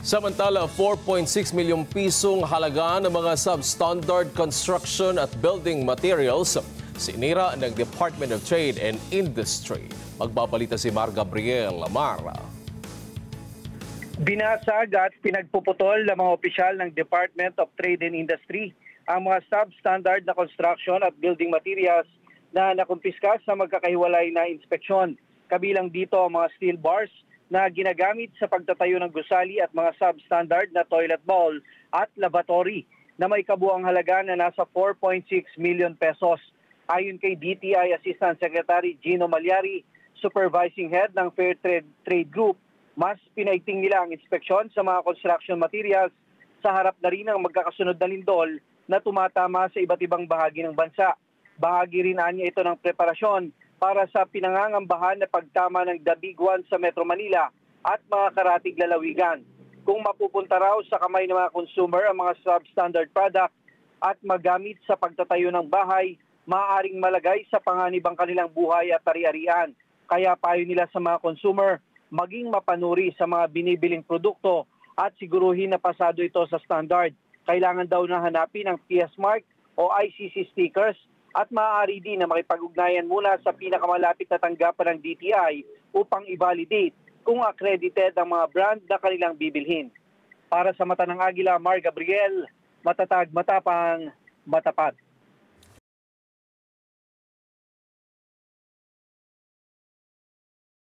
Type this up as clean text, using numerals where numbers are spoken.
Samantala, 4.6 milyong pisong halaga ng mga substandard construction at building materials sinira ng Department of Trade and Industry. Magbabalita si Mar Gabriel Lamara. Binasag at pinagpuputol ng mga opisyal ng Department of Trade and Industry ang mga substandard na construction at building materials na nakumpiska sa magkakahiwalay na inspeksyon. Kabilang dito ang mga steel bars na ginagamit sa pagtatayo ng gusali at mga substandard na toilet bowl at lavatory na may kabuang halaga na nasa 4.6 million pesos. Ayon kay DTI Assistant Secretary Gino Malyari, Supervising Head ng Fair Trade Group, mas pinaigting nila ang inspeksyon sa mga construction materials sa harap na rin ng magkakasunod na lindol na tumatama sa iba't ibang bahagi ng bansa. Bahagi rin niya ito ng preparasyon para sa pinangangambahan na pagtama ng The Big One sa Metro Manila at mga karatig lalawigan. Kung mapupunta raw sa kamay ng mga consumer ang mga substandard product at magamit sa pagtatayo ng bahay, maaaring malagay sa panganib ang kanilang buhay at ari-arian. Kaya payo nila sa mga consumer, maging mapanuri sa mga binibiling produkto at siguruhin na pasado ito sa standard. Kailangan daw na hanapin ang PS Mark o ICC stickers at maaari din na makipag-ugnayan muna sa pinakamalapit na tanggapan ng DTI upang i-validate kung accredited ang mga brand na kanilang bibilhin. Para sa Mata ng Agila, Mar Gabriel, matatag, matapang, matapat.